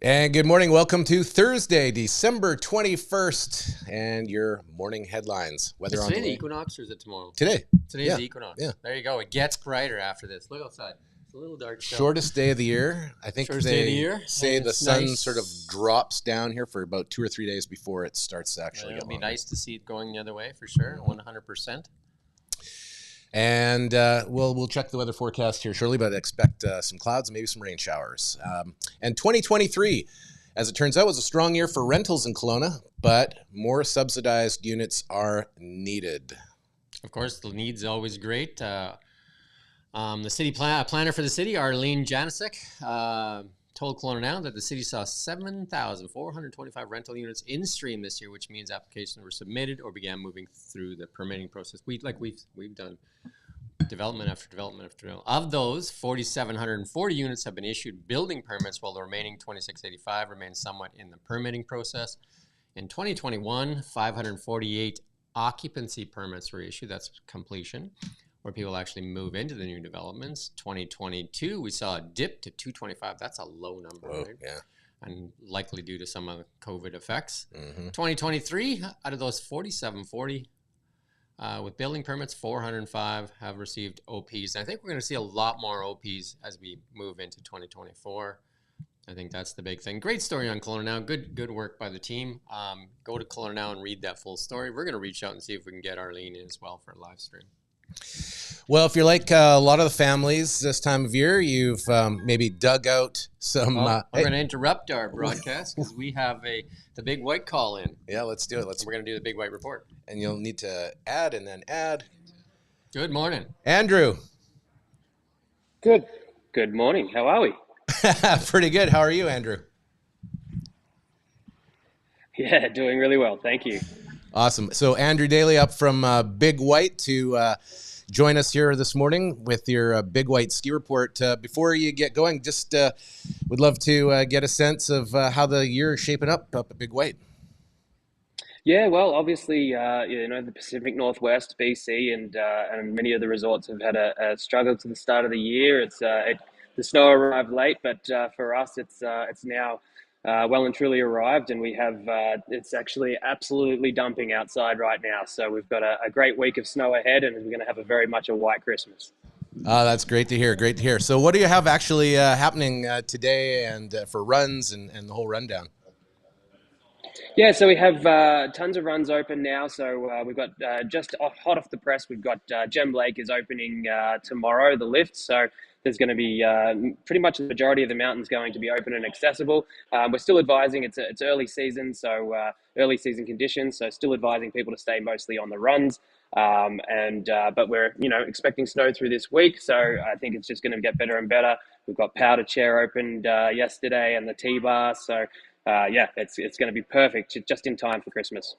And good morning. Welcome to Thursday, December 21st, and your morning headlines. Weather on today the the way. equinox, or is it tomorrow? Today. Today's Yeah. the equinox. Yeah. There you go. It gets brighter after this. Look outside. It's a little dark still. Shortest day of the year. I think Shortest day of the they year, say and the it's sun nice. sort of drops down here for about 2 or 3 days before it starts to actually It'll get be longer. nice to see it going the other way for sure, 100%. And we'll check the weather forecast here shortly, but expect some clouds, maybe some rain showers. And 2023, as it turns out, was a strong year for rentals in Colona, but more subsidized units are needed. Of course, the need's always great. The city planner for the city, Arlene Janicek, told Colona Now that the city saw 7,425 rental units in stream this year, which means applications were submitted or began moving through the permitting process. We've done development after development after development. Of those, 4,740 units have been issued building permits, while the remaining 2,685 remain somewhat in the permitting process. In 2021, 548 occupancy permits were issued. That's completion, where people actually move into the new developments. 2022, we saw a dip to 225. That's a low number, right? Yeah. And likely due to some of the COVID effects. Mm-hmm. 2023, out of those 4,740 with building permits, 405 have received OPs. And I think we're going to see a lot more OPs as we move into 2024. I think that's the big thing. Great story on Colona Now. Good work by the team. Go to Colona Now and read that full story. We're going to reach out and see if we can get Arlene in as well for a live stream. Well, if you're like a lot of the families this time of year, you've maybe dug out some... We're going to interrupt our broadcast because we have the Big White call in. Yeah, let's do it. We're going to do the Big White report. And you'll need to add and then add. Good morning. Andrew. Good morning. How are we? Pretty good. How are you, Andrew? Yeah, doing really well. Thank you. Awesome. So Andrew Daly up from Big White to join us here this morning with your Big White ski report. Before you get going, just would love to get a sense of how the year is shaping up at Big White. Yeah, well, obviously, the Pacific Northwest, BC, and many of the resorts have had a struggle to the start of the year. The snow arrived late, but for us, it's now well and truly arrived, and we have it's actually absolutely dumping outside right now. So we've got a great week of snow ahead, and we're going to have a very much a white Christmas. That's great to hear. Great to hear. So what do you have actually happening today and for runs and the whole rundown? Yeah, so we have tons of runs open now. So we've got just hot off the press, we've got Gem Lake is opening tomorrow, the lift. So there's going to be pretty much the majority of the mountains going to be open and accessible. We're still advising it's early season, so early season conditions. So still advising people to stay mostly on the runs. But we're expecting snow through this week, so I think it's just going to get better and better. We've got Powder Chair opened yesterday and the T-Bar. So it's going to be perfect, just in time for Christmas.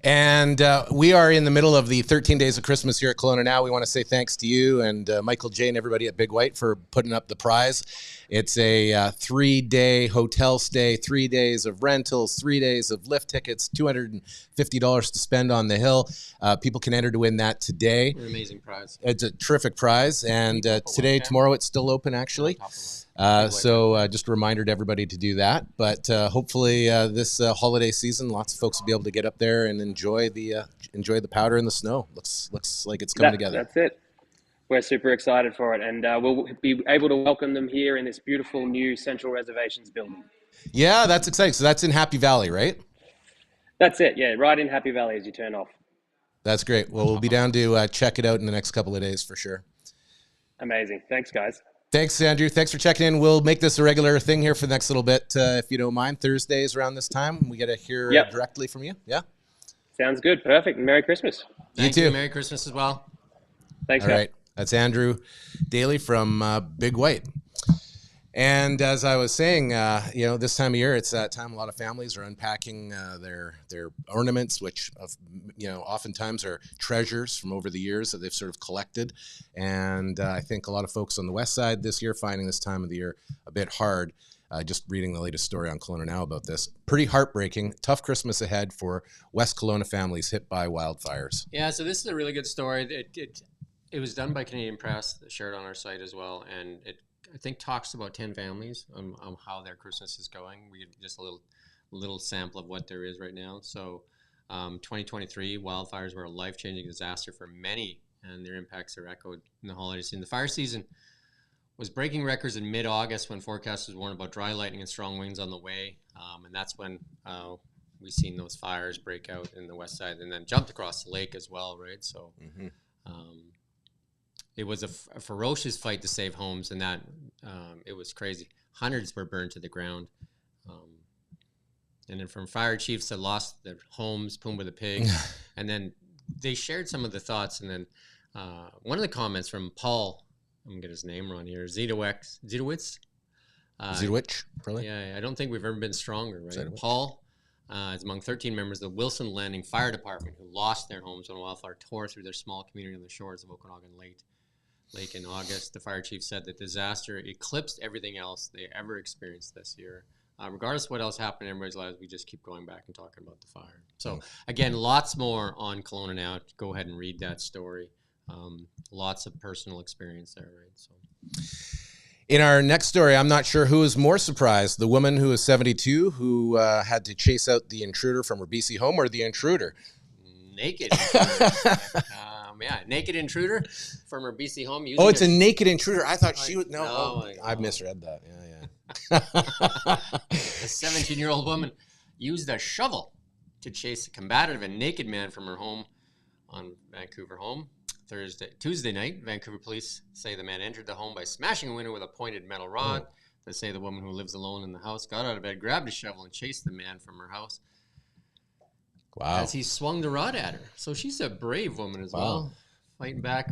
And we are in the middle of the 13 days of Christmas here at Colona Now. We want to say thanks to you and Michael J. and everybody at Big White for putting up the prize. It's a 3-day hotel stay, 3 days of rentals, 3 days of lift tickets, $250 to spend on the hill. People can enter to win that today. An amazing prize. It's a terrific prize. And today, tomorrow, it's still open, actually. So just a reminder to everybody to do that. But hopefully this holiday season, lots of folks will be able to get up there and enjoy the powder and the snow. Looks like it's coming together. That's it. We're super excited for it, and we'll be able to welcome them here in this beautiful new Central Reservations building. Yeah, that's exciting. So that's in Happy Valley, right? That's it. Yeah, right in Happy Valley as you turn off. That's great. Well, we'll be down to check it out in the next couple of days for sure. Amazing. Thanks, guys. Thanks, Andrew. Thanks for checking in. We'll make this a regular thing here for the next little bit, if you don't mind. Thursdays around this time, we get to hear directly from you. Yeah. Sounds good. Perfect. Merry Christmas. Thank you. Merry Christmas as well. Thanks, All right. That's Andrew Daly from Big White. And as I was saying, this time of year, it's that time a lot of families are unpacking their ornaments, which oftentimes are treasures from over the years that they've sort of collected. And I think a lot of folks on the west side this year finding this time of the year a bit hard. Just reading the latest story on Colona Now about this. Pretty heartbreaking. Tough Christmas ahead for West Colona families hit by wildfires. Yeah, so this is a really good story. It was done by Canadian Press, shared on our site as well, and I think talks to about 10 families on how their Christmas is going. We get just a little sample of what there is right now. So 2023 wildfires were a life-changing disaster for many, and their impacts are echoed in the holiday season. The fire season was breaking records in mid-August when forecasters warned about dry lightning and strong winds on the way. And that's when we've seen those fires break out in the west side and then jumped across the lake as well, right? So it was a ferocious fight to save homes, and that it was crazy. Hundreds were burned to the ground. And then from fire chiefs that lost their homes, Pumbaa the pig, and then they shared some of the thoughts. And then one of the comments from Paul, I'm going to get his name wrong here, Zidowicz. Zidowicz, probably? Yeah, I don't think we've ever been stronger, right? Zidowicz. Paul is among 13 members of the Wilson Landing Fire Department who lost their homes when a wildfire tore through their small community on the shores of Okanagan Lake in August. The fire chief said that disaster eclipsed everything else they ever experienced this year. Regardless of what else happened in everybody's lives, we just keep going back and talking about the fire. So, again, lots more on Colona now. Go ahead and read that story. Lots of personal experience there, right? So, in our next story, I'm not sure who is more surprised, the woman who is 72 who had to chase out the intruder from her BC home, or the intruder? Naked intruder. Naked intruder from her BC home. Oh, it's a naked intruder. I thought she was, I misread that. Yeah. A 17-year-old woman used a shovel to chase a combative and naked man from her home on Vancouver home. Tuesday night, Vancouver police say the man entered the home by smashing a window with a pointed metal rod. They say the woman who lives alone in the house got out of bed, grabbed a shovel, and chased the man from her house. Wow. As he swung the rod at her. So she's a brave woman as well. Fighting back.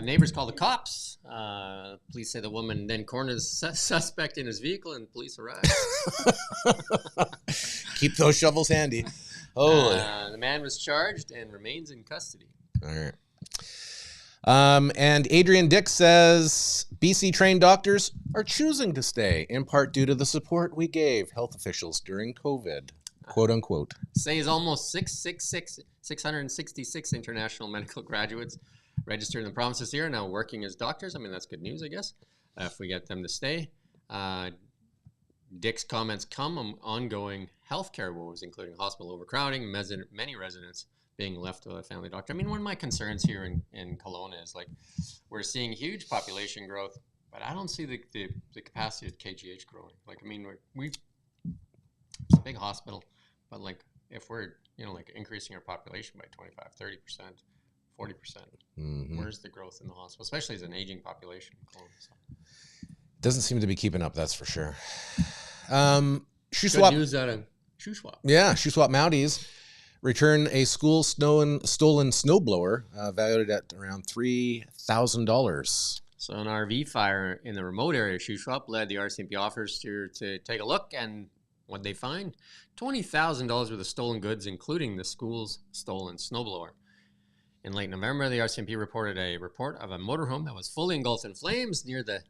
Neighbors called the cops. Police say the woman then cornered the suspect in his vehicle, and police arrived. Keep those shovels handy. The man was charged and remains in custody. All right. And Adrian Dick says BC trained doctors are choosing to stay, in part due to the support we gave health officials during COVID, quote unquote. Says almost 666 international medical graduates registered in the province this year are now working as doctors. I mean, that's good news, I guess, if we get them to stay. Dick's comments come on ongoing healthcare woes, including hospital overcrowding, many residents being left with a family doctor. I mean, one of my concerns here in Colona is, like, we're seeing huge population growth, but I don't see the capacity of KGH growing. Like, I mean, it's a big hospital, but, like, if we're, like, increasing our population by 25, 30%, 40%, where's the growth in the hospital, especially as an aging population in Colona? So. Doesn't seem to be keeping up, that's for sure. Good news out of Shoswap. Yeah, Shoswap Mounties return a school stolen snowblower valued at around $3,000. So an RV fire in the remote area of Shoswap led the RCMP officers to take a look, and what they find, $20,000 worth of stolen goods, including the school's stolen snowblower. In late November, the RCMP reported a report of a motorhome that was fully engulfed in flames near the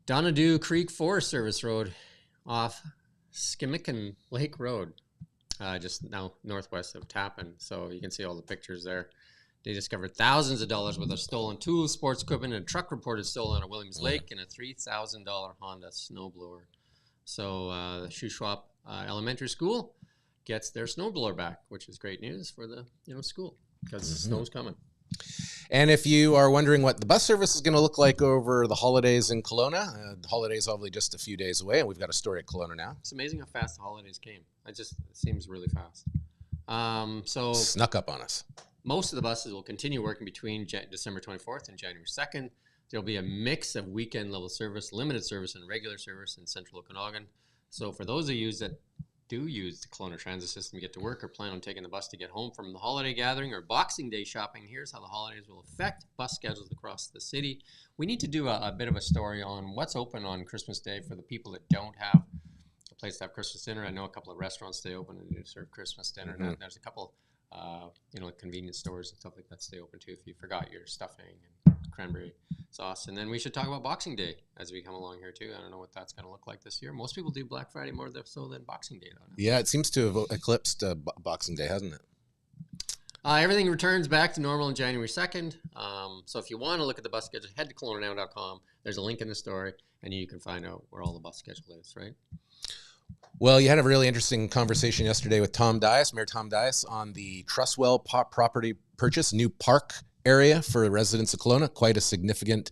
Donadue Creek Forest Service Road off Skimikin Lake Road, just now northwest of Tappan. So you can see all the pictures there. They discovered thousands of dollars worth of stolen tools, sports equipment, and a truck reported stolen at Williams Lake, and a $3,000 Honda snowblower. So the Shoswap Elementary School gets their snowblower back, which is great news for the school, because snow's coming. And if you are wondering what the bus service is going to look like over the holidays in Colona, the holidays obviously just a few days away, and we've got a story at Colona now. It's amazing how fast the holidays came. It seems really fast. So snuck up on us. Most of the buses will continue working between December 24th and January 2nd. There'll be a mix of weekend level service, limited service, and regular service in central Okanagan. So for those of you that do use the Colona transit system to get to work, or plan on taking the bus to get home from the holiday gathering or Boxing Day shopping, here's how the holidays will affect bus schedules across the city. We need to do a bit of a story on what's open on Christmas Day for the people that don't have a place to have Christmas dinner. I know a couple of restaurants stay open and do serve Christmas dinner. And there's a couple, convenience stores and stuff like that stay open too if you forgot your stuffing and cranberry sauce. And then we should talk about Boxing Day as we come along here too. I don't know what that's going to look like this year. Most people do Black Friday more so than Boxing Day, don't they? Yeah, it seems to have eclipsed Boxing Day, hasn't it? Everything returns back to normal on January 2nd. So if you want to look at the bus schedule, head to colonanow.com. There's a link in the story, and you can find out where all the bus schedule is, right? Well, you had a really interesting conversation yesterday with Mayor Tom Dias, on the Trustwell property purchase, new park area for residents of Colona. Quite a significant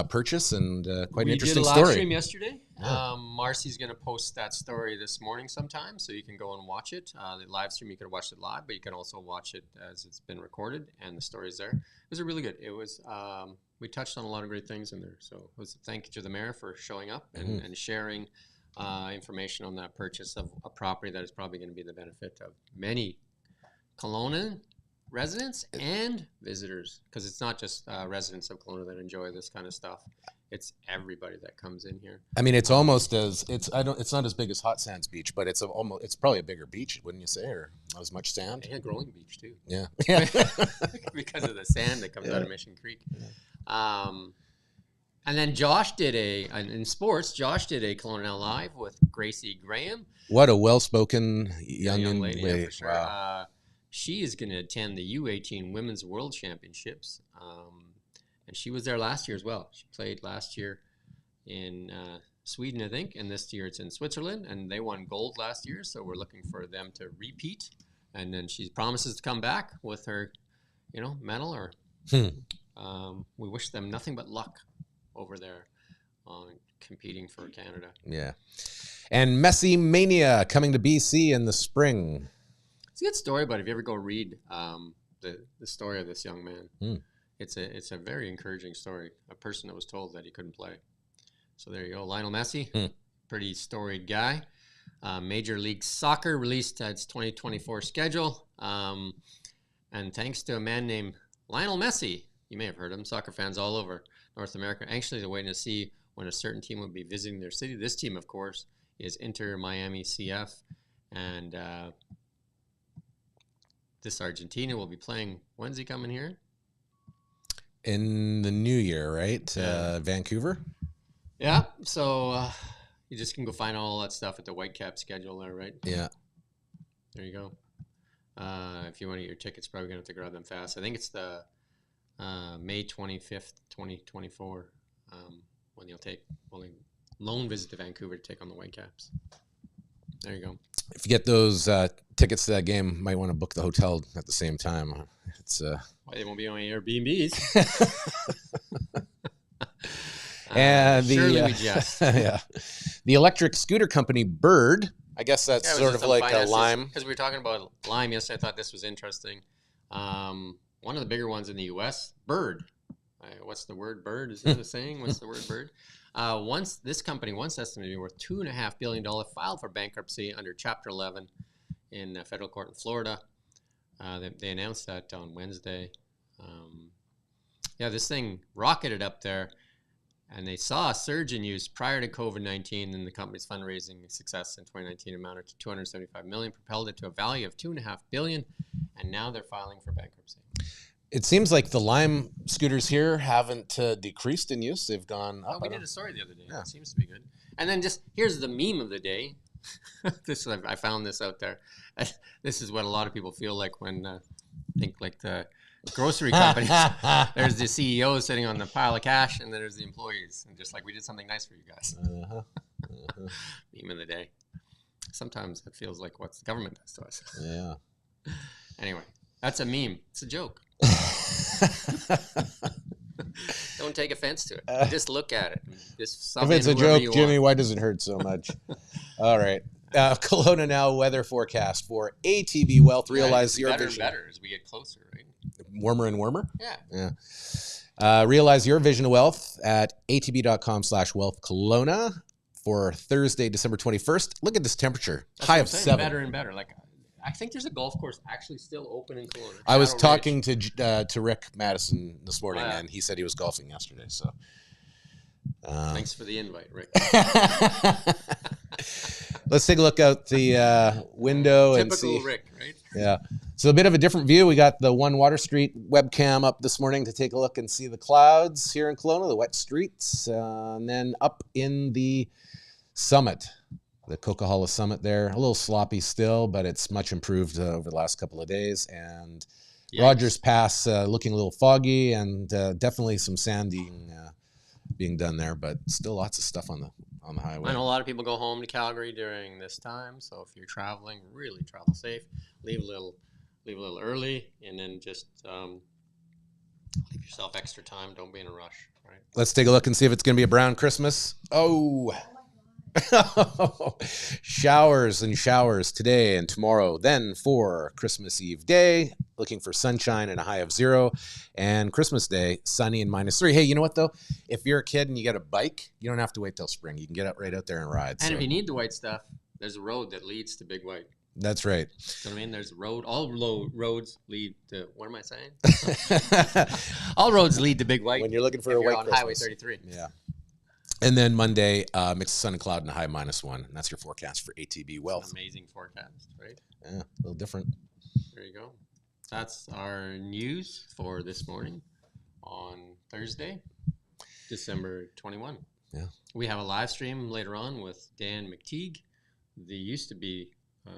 purchase, and quite an interesting story. We did a live stream yesterday. Yeah. Marcy's going to post that story this morning sometime, so you can go and watch it. The live stream, you can watch it live, but you can also watch it as it's been recorded, and the story's there. It was really good. It was, we touched on a lot of great things in there. So it was a thank you to the mayor for showing up and sharing information on that purchase of a property that is probably going to be the benefit of many Kelowna residents and visitors, because it's not just residents of Kelowna that enjoy this kind of stuff. It's everybody that comes in here. I mean, it's almost as it's not as big as Hot Sands Beach, but it's probably a bigger beach, wouldn't you say, or not as much sand? And a growing beach too. Yeah, because of the sand that comes out of Mission Creek. Yeah. And then Josh did in sports, Josh did a Colona Now Live with Gracie Graham. What a well-spoken young lady. Yeah, for sure. Wow. She is going to attend the U18 Women's World Championships. And she was there last year as well. She played last year in Sweden, I think, and this year it's in Switzerland. And they won gold last year, so we're looking for them to repeat. And then she promises to come back with her, medal. Or we wish them nothing but luck over there on competing for Canada. Yeah. And Messi Mania coming to BC in the spring. It's a good story, but if you ever go read the story of this young man, it's a very encouraging story. A person that was told that he couldn't play. So there you go. Lionel Messi, pretty storied guy. Major League Soccer released its 2024 schedule. And thanks to a man named Lionel Messi, you may have heard of him, soccer fans all over North America anxiously waiting to see when a certain team will be visiting their city. This team, of course, is Inter Miami CF. And this Argentina will be playing. When's he coming here? In the new year, right? Yeah. Vancouver? Yeah. So you just can go find all that stuff at the Whitecap schedule there, right? Yeah. There you go. If you want to get your tickets, probably going to have to grab them fast. I think it's the May 25th, 2024, when you'll loan visit to Vancouver to take on the Whitecaps. There you go. If you get those tickets to that game, might want to book the hotel at the same time. It's well, they won't be on Airbnbs. And surely we just. Yeah. The electric scooter company Bird, I guess that's sort of like a Lime. Because we were talking about Lime yesterday, I thought this was interesting. One of the bigger ones in the U.S., Bird. What's the word bird? Is that a saying? What's the word bird? This company once estimated to be worth $2.5 billion, filed for bankruptcy under Chapter 11 in a federal court in Florida. They announced that on Wednesday. This thing rocketed up there, and they saw a surge in use prior to COVID-19, and the company's fundraising success in 2019 amounted to $275 million, propelled it to a value of $2.5 billion, and now they're filing for bankruptcy. It seems like the Lime scooters here haven't decreased in use. They've gone up. We did a story the other day. Yeah. It seems to be good. And then here's the meme of the day. I found this out there. This is what a lot of people feel like when think like the grocery companies. There's the CEO sitting on the pile of cash, and then there's the employees. And just like, we did something nice for you guys. Meme of the day. Sometimes it feels like what the government does to us. Yeah. Anyway, that's a meme. It's a joke. Don't take offense to it. Just look at it. If it's a joke, Jimmy, why does it hurt so much? All right. Kelowna Now weather forecast for ATB Wealth. Realize your better vision. And better as we get closer, right? Warmer and warmer? Yeah. Realize your vision of wealth at atb.com/wealth Kelowna for Thursday, December 21st. Look at this temperature. High of 7. Better and better. Like, I think there's a golf course actually still open in Colona. I was talking to Rick Madison this morning, and he said he was golfing yesterday. So, thanks for the invite, Rick. Let's take a look out the window and see. Typical Rick, right? Yeah. So a bit of a different view. We got the One Water Street webcam up this morning to take a look and see the clouds here in Kelowna, the wet streets, and then up in the summit. The Coquihalla Summit there, a little sloppy still, but it's much improved over the last couple of days. And Rogers Pass looking a little foggy, and definitely some sanding being done there, but still lots of stuff on the highway. I know a lot of people go home to Calgary during this time, so if you're traveling, really travel safe. Leave a little early, and then just leave yourself extra time. Don't be in a rush. Right. Let's take a look and see if it's going to be a brown Christmas. Oh. Showers and showers today and tomorrow. Then for Christmas Eve day, looking for sunshine and a high of 0. And Christmas Day, sunny and -3. Hey, you know what though? If you're a kid and you get a bike, you don't have to wait till spring. You can get right out there and ride. And if you need the white stuff, there's a road that leads to Big White. That's right. You know what I mean? There's a road. All roads lead to, what am I saying? All roads lead to Big White. When you're looking for a white on Christmas. Highway 33. Yeah. And then Monday, mix of sun and cloud and a high -1. And that's your forecast for ATB Wealth. Amazing forecast, right? Yeah, a little different. There you go. That's our news for this morning on Thursday, December 21. Yeah. We have a live stream later on with Dan McTeague. They used to be, I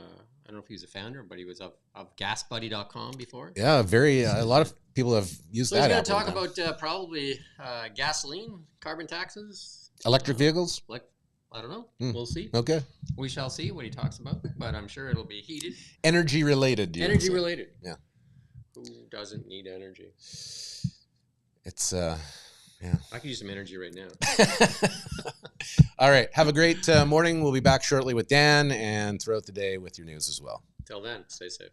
don't know if he was a founder, but he was of gasbuddy.com before. Yeah, a lot of people have used So that. he's going app to talk with them. about probably gasoline, carbon taxes. Electric vehicles? I don't know. We'll see. Okay. We shall see what he talks about, but I'm sure it'll be heated. Energy related. Energy related. Yeah. Who doesn't need energy? It's, yeah. I could use some energy right now. All right. Have a great morning. We'll be back shortly with Dan and throughout the day with your news as well. Till then, stay safe.